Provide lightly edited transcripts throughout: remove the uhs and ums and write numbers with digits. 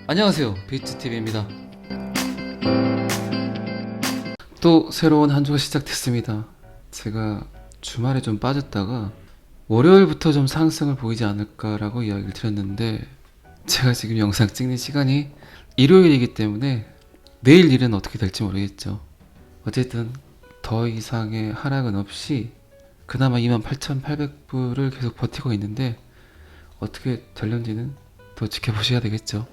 안녕하세요, 비트TV입니다. 또 새로운 한 주가 시작됐습니다. 제가 주말에 좀 빠졌다가 월요일부터 좀 상승을 보이지 않을까라고 이야기를 드렸는데, 제가 지금 영상 찍는 시간이 일요일이기 때문에 내일 일은 어떻게 될지 모르겠죠. 어쨌든 더 이상의 하락은 없이 그나마 28,800불을 계속 버티고 있는데, 어떻게 될런지는 더 지켜보셔야 되겠죠.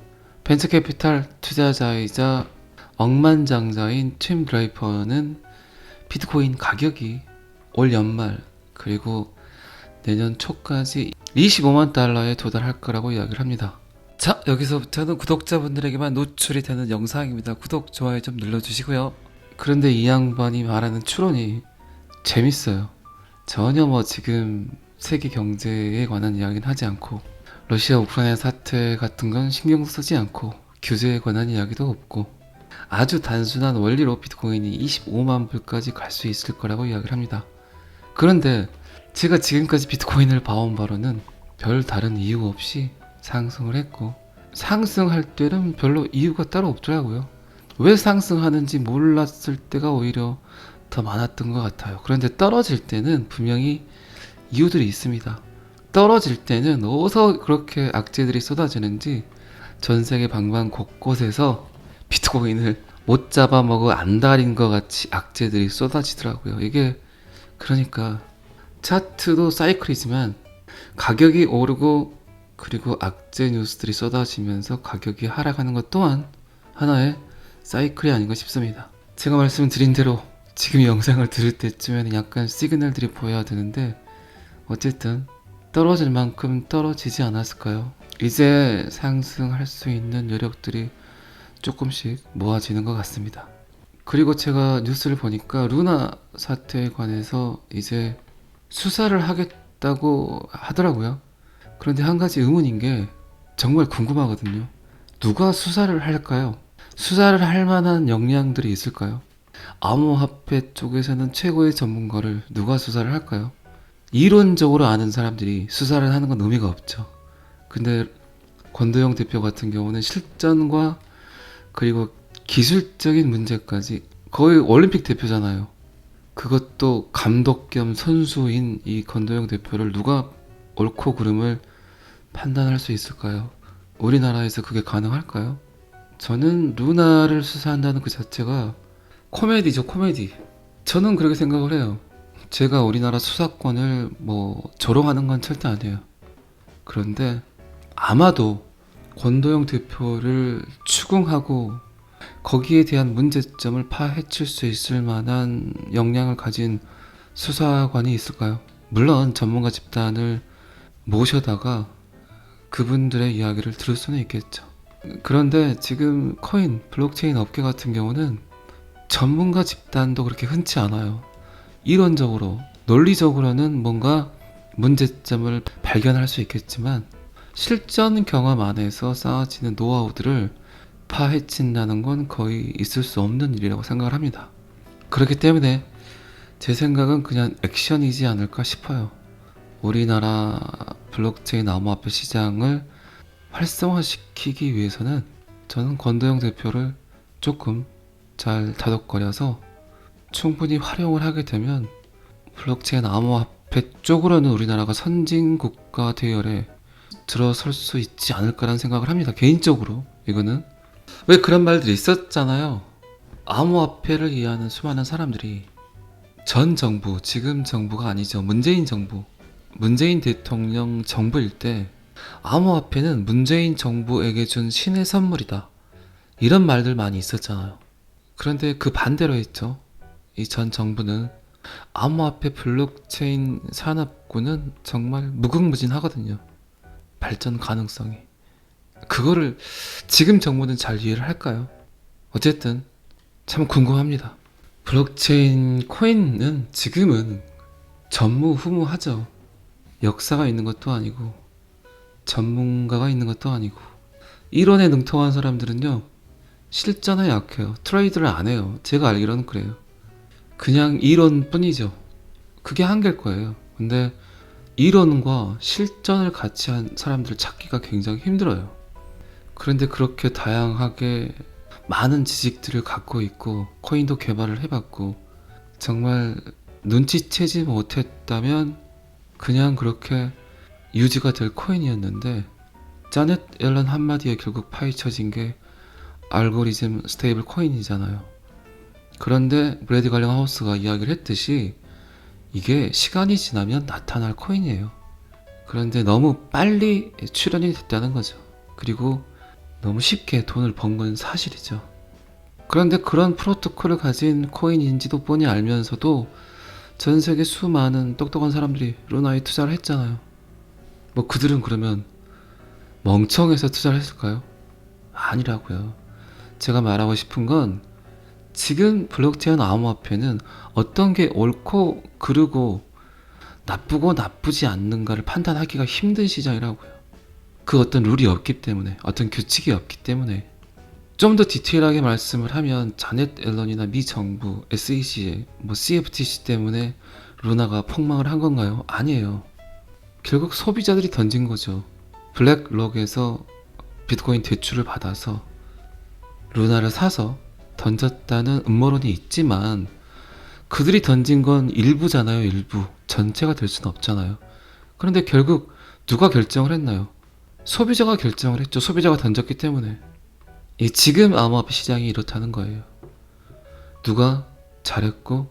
벤처캐피탈 투자자이자 억만장자인 팀 드라이퍼는 비트코인 가격이 올 연말 그리고 내년 초까지 25만 달러에 도달할 거라고 이야기를 합니다. 자, 여기서부터는 구독자분들에게만 노출이 되는 영상입니다. 구독, 좋아요 좀 눌러주시고요. 그런데 이 양반이 말하는 추론이 재밌어요. 전혀 지금 세계 경제에 관한 이야기는 하지 않고, 러시아 우크라이나 사태 같은 건 신경 쓰지 않고, 규제에 관한 이야기도 없고, 아주 단순한 원리로 비트코인이 25만 불까지 갈 수 있을 거라고 이야기를 합니다. 그런데 제가 지금까지 비트코인을 봐온 바로는 별 다른 이유 없이 상승을 했고, 상승할 때는 별로 이유가 따로 없더라고요. 왜 상승하는지 몰랐을 때가 오히려 더 많았던 것 같아요. 그런데 떨어질 때는 분명히 이유들이 있습니다. 떨어질 때는 어디서 그렇게 악재들이 쏟아지는지 전 세계 방방 곳곳에서 비트코인을 못 잡아먹어 안달인 것 같이 악재들이 쏟아지더라고요. 이게 그러니까 차트도 사이클이지만 가격이 오르고 그리고 악재 뉴스들이 쏟아지면서 가격이 하락하는 것 또한 하나의 사이클이 아닌가 싶습니다. 제가 말씀드린 대로 지금 이 영상을 들을 때쯤에는 약간 시그널들이 보여야 되는데, 어쨌든 떨어질 만큼 떨어지지 않았을까요? 이제 상승할 수 있는 여력들이 조금씩 모아지는 것 같습니다. 그리고 제가 뉴스를 보니까 루나 사태에 관해서 이제 수사를 하겠다고 하더라고요. 그런데 한 가지 의문인 게 정말 궁금하거든요. 누가 수사를 할까요? 수사를 할 만한 역량들이 있을까요? 암호화폐 쪽에서는 최고의 전문가를 누가 수사를 할까요? 이론적으로 아는 사람들이 수사를 하는 건 의미가 없죠. 근데 권도영 대표 같은 경우는 실전과 그리고 기술적인 문제까지, 거의 올림픽 대표잖아요. 그것도 감독 겸 선수인 이 권도영 대표를 누가 옳고 그름을 판단할 수 있을까요? 우리나라에서 그게 가능할까요? 저는 루나를 수사한다는 그 자체가 코미디죠, 코미디. 저는 그렇게 생각을 해요. 제가 우리나라 수사권을 조롱하는 건 절대 아니에요. 그런데 아마도 권도영 대표를 추궁하고 거기에 대한 문제점을 파헤칠 수 있을 만한 역량을 가진 수사관이 있을까요? 물론 전문가 집단을 모셔다가 그분들의 이야기를 들을 수는 있겠죠. 그런데 지금 코인, 블록체인 업계 같은 경우는 전문가 집단도 그렇게 흔치 않아요. 이론적으로, 논리적으로는 뭔가 문제점을 발견할 수 있겠지만 실전 경험 안에서 쌓아지는 노하우들을 파헤친다는 건 거의 있을 수 없는 일이라고 생각을 합니다. 그렇기 때문에 제 생각은 그냥 액션이지 않을까 싶어요. 우리나라 블록체인 암호화폐 시장을 활성화시키기 위해서는 저는 권도영 대표를 조금 잘 다독거려서 충분히 활용을 하게 되면 블록체인 암호화폐 쪽으로는 우리나라가 선진국가 대열에 들어설 수 있지 않을까라는 생각을 합니다. 개인적으로. 이거는 왜 그런 말들이 있었잖아요. 암호화폐를 이해하는 수많은 사람들이 전 정부, 지금 정부가 아니죠, 문재인 정부, 문재인 대통령 정부일 때 암호화폐는 문재인 정부에게 준 신의 선물이다, 이런 말들 많이 있었잖아요. 그런데 그 반대로 했죠. 이 전 정부는 암호화폐 블록체인 산업군은 정말 무궁무진하거든요. 발전 가능성이. 그거를 지금 정부는 잘 이해를 할까요? 어쨌든 참 궁금합니다. 블록체인 코인은 지금은 전무후무하죠. 역사가 있는 것도 아니고 전문가가 있는 것도 아니고, 이론에 능통한 사람들은요 실전에 약해요. 트레이드를 안 해요. 제가 알기로는 그래요. 그냥 이론뿐이죠. 그게 한계일 거예요. 근데 이론과 실전을 같이 한 사람들을 찾기가 굉장히 힘들어요. 그런데 그렇게 다양하게 많은 지식들을 갖고 있고 코인도 개발을 해봤고 정말 눈치채지 못했다면 그냥 그렇게 유지가 될 코인이었는데 자넷 옐런 한마디에 결국 파헤쳐진 게 알고리즘 스테이블 코인이잖아요. 그런데 브래디 갈링 하우스가 이야기를 했듯이 이게 시간이 지나면 나타날 코인이에요. 그런데 너무 빨리 출현이 됐다는 거죠. 그리고 너무 쉽게 돈을 번 건 사실이죠. 그런데 그런 프로토콜을 가진 코인인지도 뻔히 알면서도 전 세계 수많은 똑똑한 사람들이 루나에 투자를 했잖아요. 뭐 그들은 그러면 멍청해서 투자를 했을까요? 아니라고요. 제가 말하고 싶은 건 지금 블록체인 암호화폐는 어떤 게 옳고 그르고 나쁘고 나쁘지 않는가를 판단하기가 힘든 시장이라고요. 그 어떤 룰이 없기 때문에, 어떤 규칙이 없기 때문에. 좀 더 디테일하게 말씀을 하면 자넷 앨런이나 미 정부, SEC, CFTC 때문에 루나가 폭망을 한 건가요? 아니에요. 결국 소비자들이 던진 거죠. 블랙록에서 비트코인 대출을 받아서 루나를 사서 던졌다는 음모론이 있지만 그들이 던진 건 일부잖아요. 일부. 전체가 될 수는 없잖아요. 그런데 결국 누가 결정을 했나요? 소비자가 결정을 했죠. 소비자가 던졌기 때문에. 이 지금 암호화폐 시장이 이렇다는 거예요. 누가 잘했고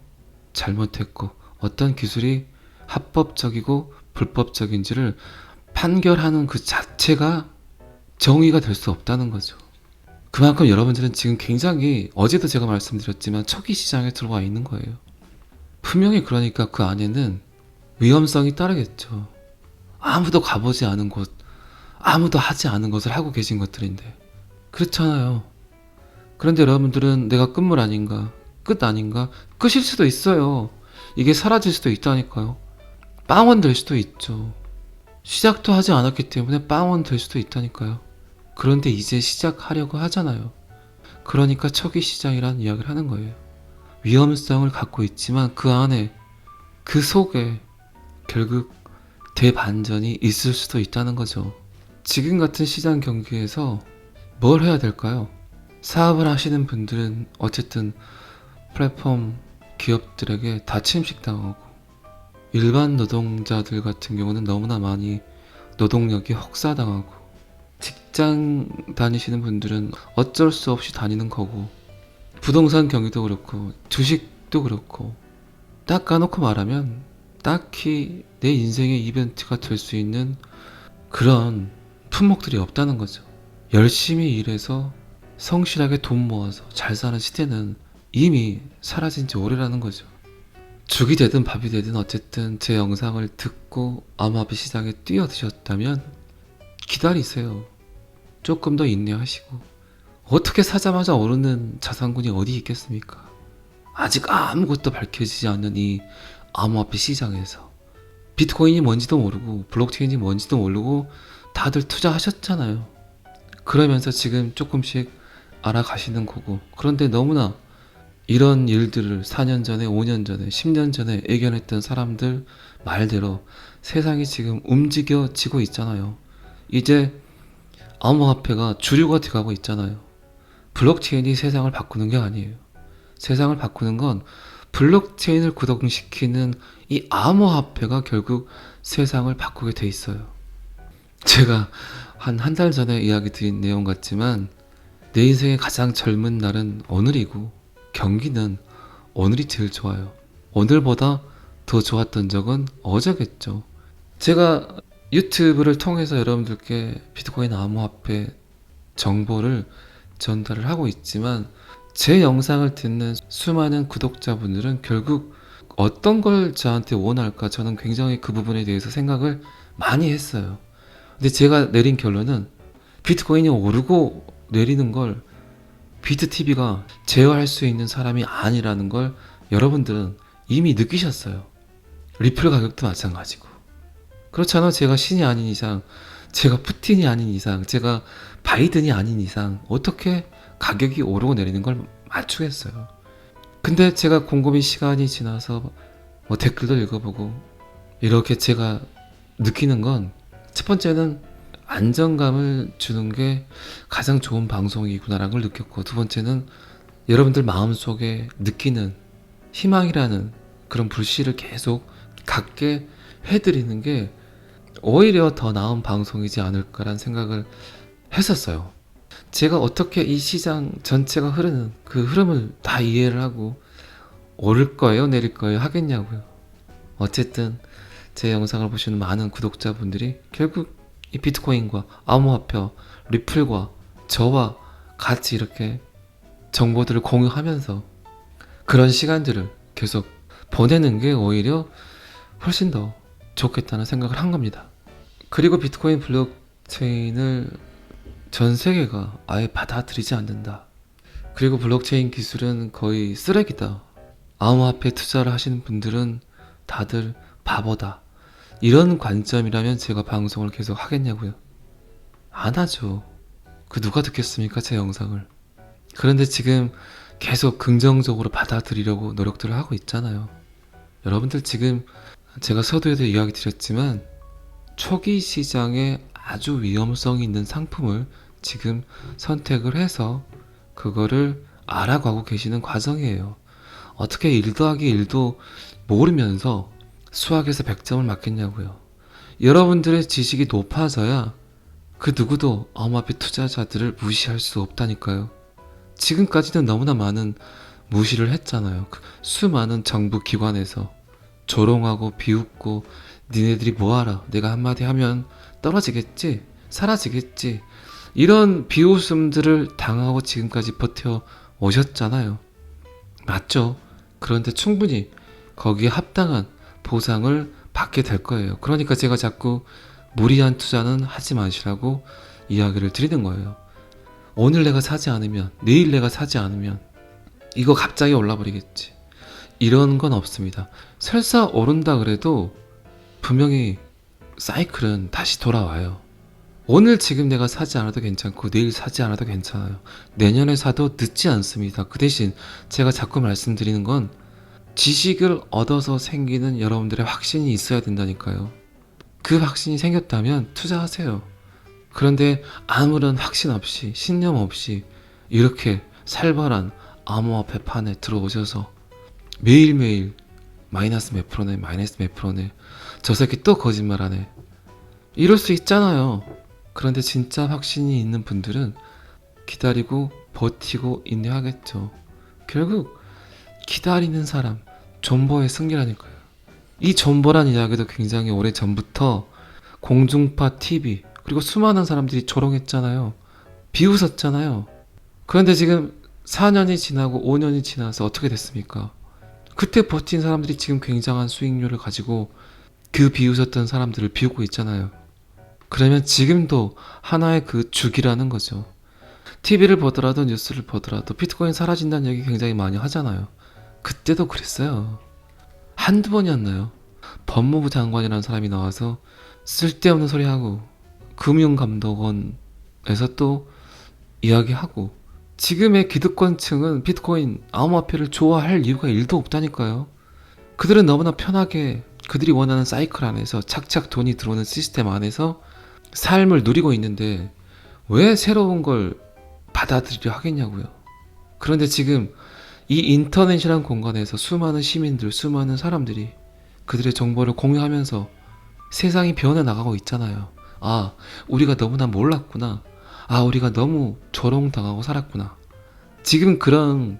잘못했고 어떤 기술이 합법적이고 불법적인지를 판결하는 그 자체가 정의가 될 수 없다는 거죠. 그만큼 여러분들은 지금 굉장히 어제도 제가 말씀드렸지만 초기 시장에 들어와 있는 거예요. 분명히 그러니까 그 안에는 위험성이 따르겠죠. 아무도 가보지 않은 곳, 아무도 하지 않은 것을 하고 계신 것들인데 그렇잖아요. 그런데 여러분들은 내가 끝물 아닌가, 끝 아닌가? 끝일 수도 있어요. 이게 사라질 수도 있다니까요. 빵원 될 수도 있죠. 시작도 하지 않았기 때문에 빵원 될 수도 있다니까요. 그런데 이제 시작하려고 하잖아요. 그러니까 초기 시장이라는 이야기를 하는 거예요. 위험성을 갖고 있지만 그 안에, 그 속에 결국 대반전이 있을 수도 있다는 거죠. 지금 같은 시장 경기에서 뭘 해야 될까요? 사업을 하시는 분들은 어쨌든 플랫폼 기업들에게 다 침식당하고 일반 노동자들 같은 경우는 너무나 많이 노동력이 혹사당하고 직장 다니시는 분들은 어쩔 수 없이 다니는 거고 부동산 경기도 그렇고 주식도 그렇고 딱 까놓고 말하면 딱히 내 인생의 이벤트가 될 수 있는 그런 품목들이 없다는 거죠. 열심히 일해서 성실하게 돈 모아서 잘 사는 시대는 이미 사라진 지 오래라는 거죠. 죽이 되든 밥이 되든 어쨌든 제 영상을 듣고 암호화폐 시장에 뛰어드셨다면 기다리세요. 조금 더 인내하시고 어떻게 사자마자 오르는 자산군이 어디 있겠습니까? 아직 아무것도 밝혀지지 않는 이 암호화폐 시장에서 비트코인이 뭔지도 모르고 블록체인이 뭔지도 모르고 다들 투자하셨잖아요. 그러면서 지금 조금씩 알아가시는 거고 그런데 너무나 이런 일들을 4년 전에 5년 전에 10년 전에 예견했던 사람들 말대로 세상이 지금 움직여지고 있잖아요. 이제 암호화폐가 주류가 돼가고 있잖아요. 블록체인이 세상을 바꾸는 게 아니에요. 세상을 바꾸는 건 블록체인을 구동시키는 이 암호화폐가 결국 세상을 바꾸게 돼 있어요. 제가 한 달 전에 이야기 드린 내용 같지만 내 인생의 가장 젊은 날은 오늘이고 경기는 오늘이 제일 좋아요. 오늘보다 더 좋았던 적은 어제겠죠. 제가 유튜브를 통해서 여러분들께 비트코인 암호화폐 정보를 전달을 하고 있지만 제 영상을 듣는 수많은 구독자분들은 결국 어떤 걸 저한테 원할까 저는 굉장히 그 부분에 대해서 생각을 많이 했어요. 근데 제가 내린 결론은 비트코인이 오르고 내리는 걸 비트TV가 제어할 수 있는 사람이 아니라는 걸 여러분들은 이미 느끼셨어요. 리플 가격도 마찬가지고 그렇잖아요. 제가 신이 아닌 이상, 제가 푸틴이 아닌 이상, 제가 바이든이 아닌 이상 어떻게 가격이 오르고 내리는 걸 맞추겠어요. 근데 제가 곰곰이 시간이 지나서 댓글도 읽어보고 이렇게 제가 느끼는 건 첫 번째는 안정감을 주는 게 가장 좋은 방송이구나라는 걸 느꼈고, 두 번째는 여러분들 마음속에 느끼는 희망이라는 그런 불씨를 계속 갖게 해드리는 게 오히려 더 나은 방송이지 않을까라는 생각을 했었어요. 제가 어떻게 이 시장 전체가 흐르는 그 흐름을 다 이해를 하고 오를 거예요, 내릴 거예요 하겠냐고요. 어쨌든 제 영상을 보시는 많은 구독자분들이 결국 이 비트코인과 암호화폐, 리플과 저와 같이 이렇게 정보들을 공유하면서 그런 시간들을 계속 보내는 게 오히려 훨씬 더 좋겠다는 생각을 한 겁니다. 그리고 비트코인 블록체인을 전 세계가 아예 받아들이지 않는다. 그리고 블록체인 기술은 거의 쓰레기다. 암호화폐 투자를 하시는 분들은 다들 바보다. 이런 관점이라면 제가 방송을 계속 하겠냐고요. 안 하죠. 그 누가 듣겠습니까, 제 영상을. 그런데 지금 계속 긍정적으로 받아들이려고 노력들을 하고 있잖아요. 여러분들 지금 제가 서두에도 이야기 드렸지만 초기 시장에 아주 위험성이 있는 상품을 지금 선택을 해서 그거를 알아가고 계시는 과정이에요. 어떻게 1 더하기 1도 모르면서 수학에서 100점을 맞겠냐고요. 여러분들의 지식이 높아져야 그 누구도 암호화폐 투자자들을 무시할 수 없다니까요. 지금까지는 너무나 많은 무시를 했잖아요. 수많은 정부 기관에서 조롱하고 비웃고 니네들이 뭐하라, 내가 한마디 하면 떨어지겠지, 사라지겠지, 이런 비웃음들을 당하고 지금까지 버텨 오셨잖아요. 맞죠? 그런데 충분히 거기에 합당한 보상을 받게 될 거예요. 그러니까 제가 자꾸 무리한 투자는 하지 마시라고 이야기를 드리는 거예요. 오늘 내가 사지 않으면, 내일 내가 사지 않으면 이거 갑자기 올라버리겠지, 이런 건 없습니다. 설사 오른다 그래도 분명히 사이클은 다시 돌아와요. 오늘 지금 내가 사지 않아도 괜찮고 내일 사지 않아도 괜찮아요. 내년에 사도 늦지 않습니다. 그 대신 제가 자꾸 말씀드리는 건 지식을 얻어서 생기는 여러분들의 확신이 있어야 된다니까요. 그 확신이 생겼다면 투자하세요. 그런데 아무런 확신 없이, 신념 없이 이렇게 살벌한 암호화폐 판에 들어오셔서 매일매일 마이너스 몇 프로네, 마이너스 몇 프로네, 저 새끼 또 거짓말하네, 이럴 수 있잖아요. 그런데 진짜 확신이 있는 분들은 기다리고 버티고 인내하겠죠. 결국 기다리는 사람, 존버의 승리라니까요. 이 존버란 이야기도 굉장히 오래 전부터 공중파 TV 그리고 수많은 사람들이 조롱했잖아요. 비웃었잖아요. 그런데 지금 4년이 지나고 5년이 지나서 어떻게 됐습니까? 그때 버틴 사람들이 지금 굉장한 수익률을 가지고 그 비웃었던 사람들을 비웃고 있잖아요. 그러면 지금도 하나의 그 주기라는 거죠. TV를 보더라도 뉴스를 보더라도 비트코인 사라진다는 얘기 굉장히 많이 하잖아요. 그때도 그랬어요. 한두 번이었나요? 법무부 장관이라는 사람이 나와서 쓸데없는 소리 하고 금융감독원에서 또 이야기하고, 지금의 기득권층은 비트코인 암호화폐를 좋아할 이유가 1도 없다니까요. 그들은 너무나 편하게 그들이 원하는 사이클 안에서 착착 돈이 들어오는 시스템 안에서 삶을 누리고 있는데 왜 새로운 걸 받아들이려 하겠냐고요. 그런데 지금 이 인터넷이란 공간에서 수많은 시민들, 수많은 사람들이 그들의 정보를 공유하면서 세상이 변해나가고 있잖아요. 아, 우리가 너무나 몰랐구나. 아, 우리가 너무 조롱당하고 살았구나. 지금 그런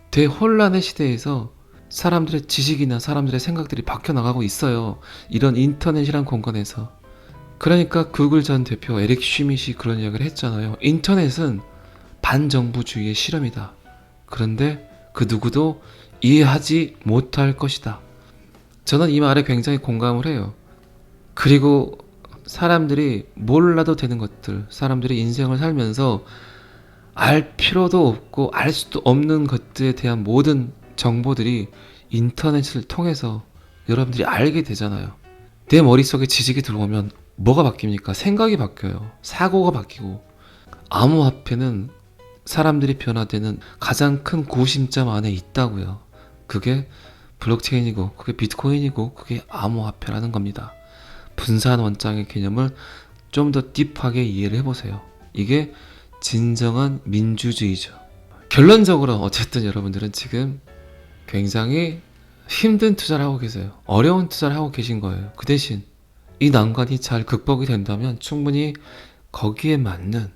대혼란의 시대에서 사람들의 지식이나 사람들의 생각들이 바뀌어나가고 있어요. 이런 인터넷이란 공간에서. 그러니까 구글 전 대표 에릭 슈밋이 그런 이야기를 했잖아요. 인터넷은 반정부주의의 실험이다. 그런데 그 누구도 이해하지 못할 것이다. 저는 이 말에 굉장히 공감을 해요. 그리고 사람들이 몰라도 되는 것들, 사람들이 인생을 살면서 알 필요도 없고 알 수도 없는 것들에 대한 모든 정보들이 인터넷을 통해서 여러분들이 알게 되잖아요. 내 머릿속에 지식이 들어오면 뭐가 바뀝니까? 생각이 바뀌어요. 사고가 바뀌고. 암호화폐는 사람들이 변화되는 가장 큰 구심점 안에 있다고요. 그게 블록체인이고 그게 비트코인이고 그게 암호화폐라는 겁니다. 분산 원장의 개념을 좀 더 딥하게 이해를 해보세요. 이게 진정한 민주주의죠. 결론적으로 어쨌든 여러분들은 지금 굉장히 힘든 투자를 하고 계세요. 어려운 투자를 하고 계신 거예요. 그 대신 이 난관이 잘 극복이 된다면 충분히 거기에 맞는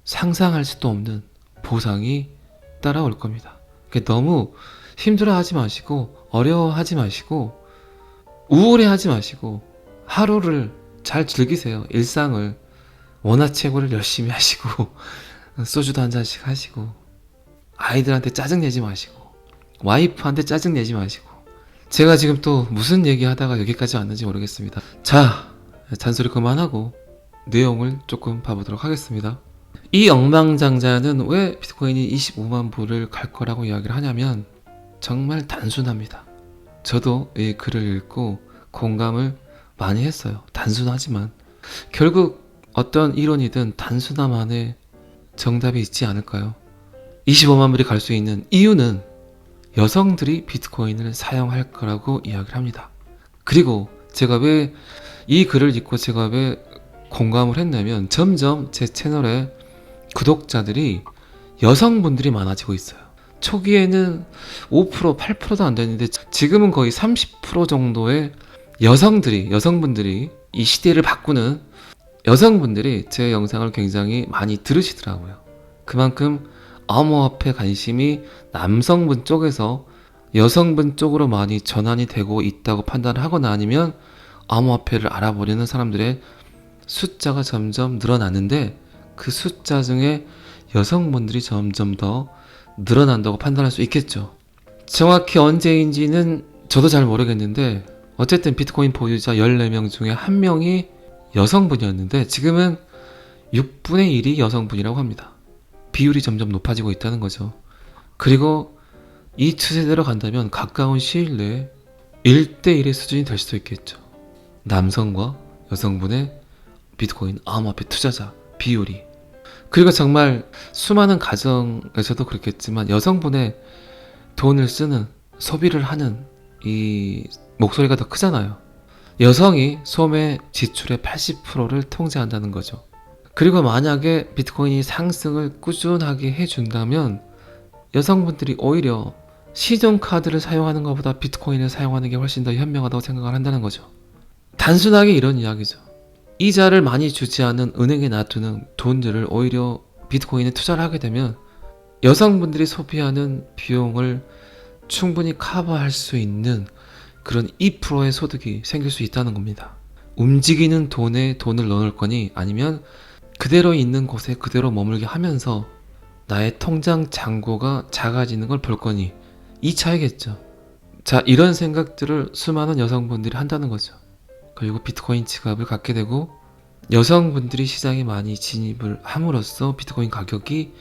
상상할 수도 없는 보상이 따라올 겁니다. 그러니까 너무 힘들어하지 마시고 어려워하지 마시고 우울해하지 마시고 하루를 잘 즐기세요. 일상을 원화채굴을 열심히 하시고 소주도 한 잔씩 하시고 아이들한테 짜증내지 마시고 와이프한테 짜증내지 마시고 제가 지금 또 무슨 얘기하다가 여기까지 왔는지 모르겠습니다. 자, 잔소리 그만하고 내용을 조금 봐보도록 하겠습니다. 이 억만장자는 왜 비트코인이 25만 불을 갈 거라고 이야기를 하냐면 정말 단순합니다. 저도 이 글을 읽고 공감을 많이 했어요. 단순하지만 결국 어떤 이론이든 단순함 안에 정답이 있지 않을까요? 25만 불이 갈 수 있는 이유는 여성들이 비트코인을 사용할 거라고 이야기를 합니다. 그리고 제가 왜 이 글을 읽고 제가 왜 공감을 했냐면 점점 제 채널에 구독자들이 여성분들이 많아지고 있어요. 초기에는 5%, 8%도 안 됐는데 지금은 거의 30% 정도의 여성분들이 이 시대를 바꾸는 여성분들이 제 영상을 굉장히 많이 들으시더라고요. 그만큼 암호화폐 관심이 남성분 쪽에서 여성분 쪽으로 많이 전환이 되고 있다고 판단을 하거나 아니면 암호화폐를 알아보려는 사람들의 숫자가 점점 늘어나는데 그 숫자 중에 여성분들이 점점 더 늘어난다고 판단할 수 있겠죠. 정확히 언제인지는 저도 잘 모르겠는데 어쨌든 비트코인 보유자 14명 중에 1명이 여성분이었는데 지금은 6분의 1이 여성분이라고 합니다. 비율이 점점 높아지고 있다는 거죠. 그리고 이 추세대로 간다면 가까운 시일 내에 1대1의 수준이 될 수도 있겠죠. 남성과 여성분의 비트코인 암호화폐 투자자 비율이. 그리고 정말 수많은 가정에서도 그렇겠지만 여성분의 돈을 쓰는 소비를 하는 이 목소리가 더 크잖아요. 여성이 소매 지출의 80%를 통제한다는 거죠. 그리고 만약에 비트코인이 상승을 꾸준하게 해준다면 여성분들이 오히려 신용카드를 사용하는 것보다 비트코인을 사용하는 게 훨씬 더 현명하다고 생각을 한다는 거죠. 단순하게 이런 이야기죠. 이자를 많이 주지 않은 은행에 놔두는 돈들을 오히려 비트코인에 투자를 하게 되면 여성분들이 소비하는 비용을 충분히 커버할 수 있는 그런 2%의 소득이 생길 수 있다는 겁니다. 움직이는 돈에 돈을 넣을 거니 아니면 그대로 있는 곳에 그대로 머물게 하면서 나의 통장 잔고가 작아지는 걸 볼 거니 이 차이겠죠. 자, 이런 생각들을 수많은 여성분들이 한다는 거죠. 그리고 비트코인 지갑을 갖게 되고 여성분들이 시장에 많이 진입을 함으로써 비트코인 가격이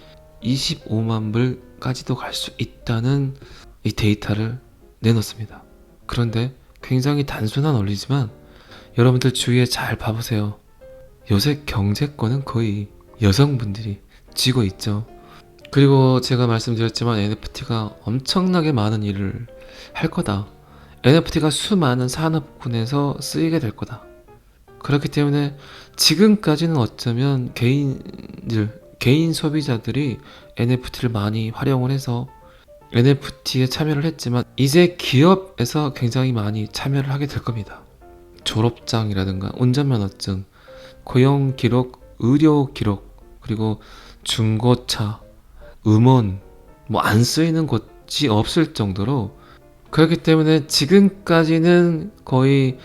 25만 불까지도 갈 수 있다는 이 데이터를 내놓습니다. 그런데 굉장히 단순한 원리지만 여러분들 주위에 잘 봐보세요. 요새 경제권은 거의 여성분들이 쥐고 있죠. 그리고 제가 말씀드렸지만 NFT가 엄청나게 많은 일을 할 거다. NFT가 수많은 산업군에서 쓰이게 될 거다. 그렇기 때문에 지금까지는 어쩌면 개인 소비자들이 NFT를 많이 활용을 해서 NFT에 참여를 했지만 이제 기업에서 굉장히 많이 참여를 하게 될 겁니다. 졸업장이라든가 운전면허증, 고용기록, 의료기록, 그리고 중고차, 음원 안 쓰이는 곳이 없을 정도로 그렇기 때문에 지금까지는 거의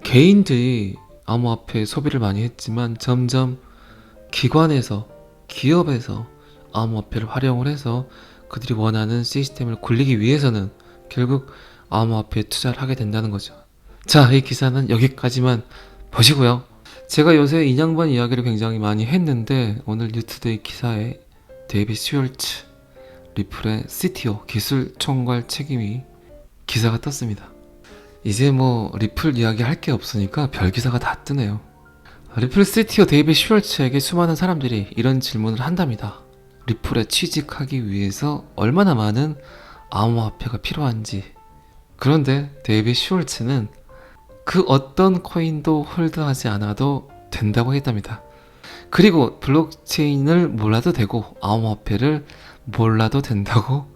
개인들이 암호화폐 소비를 많이 했지만 점점 기관에서 기업에서 암호화폐를 활용을 해서 그들이 원하는 시스템을 굴리기 위해서는 결국 암호화폐에 투자를 하게 된다는 거죠. 자, 이 기사는 여기까지만 보시고요. 제가 요새 인양반 이야기를 굉장히 많이 했는데 오늘 뉴투데이 기사에 데이빗 슈얼츠 리플의 CTO 기술 총괄 책임이 기사가 떴습니다. 이제 리플 이야기 할 게 없으니까 별 기사가 다 뜨네요. 리플 CTO 데이빗 슈얼츠에게 수많은 사람들이 이런 질문을 한답니다. 리플에 취직하기 위해서 얼마나 많은 암호화폐가 필요한지. 그런데 데이빗 슈얼츠는 그 어떤 코인도 홀드하지 않아도 된다고 했답니다. 그리고 블록체인을 몰라도 되고 암호화폐를 몰라도 된다고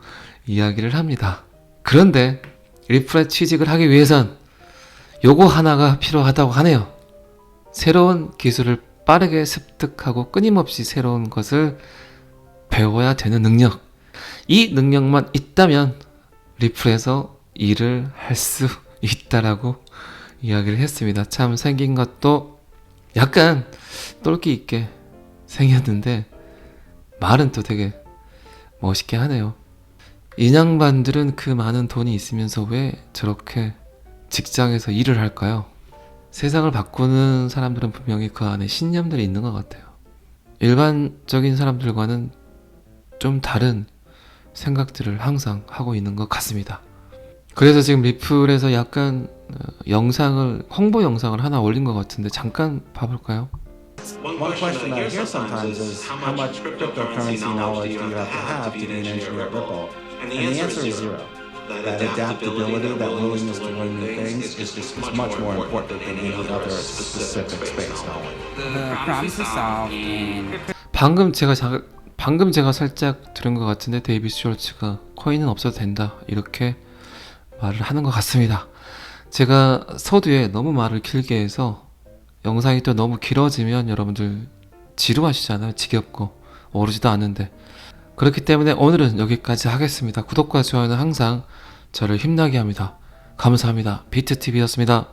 이야기를 합니다. 그런데 리플에 취직을 하기 위해선 요거 하나가 필요하다고 하네요. 새로운 기술을 빠르게 습득하고 끊임없이 새로운 것을 배워야 되는 능력. 이 능력만 있다면 리플에서 일을 할 수 있다라고 이야기를 했습니다. 참 생긴 것도 약간 똘끼 있게 생겼는데 말은 또 되게 멋있게 하네요. 인양반들은 그 많은 돈이 있으면서 왜 저렇게 직장에서 일을 할까요? 세상을 바꾸는 사람들은 분명히 그 안에 신념들이 있는 것 같아요. 일반적인 사람들과는 좀 다른 생각들을 항상 하고 있는 것 같습니다. 그래서 지금 리플에서 약간 홍보 영상을 하나 올린 것 같은데 잠깐 봐볼까요? One question that I hear sometimes is how much cryptocurrency knowledge do you have to be an engineer at Ripple? And the answer is zero. That adaptability, that willingness to learn new things is much more important than any other specific space knowledge. The promise is solved and 방금 제가 살짝 들은 것 같은데 데이비스 숄츠가 코인은 없어도 된다 이렇게 말을 하는 것 같습니다. 제가 서두에 너무 말을 길게 해서 영상이 또 너무 길어지면 여러분들 지루하시잖아요. 지겹고 오르지도 않는데. 그렇기 때문에 오늘은 여기까지 하겠습니다. 구독과 좋아요는 항상 저를 힘나게 합니다. 감사합니다. 비트TV였습니다.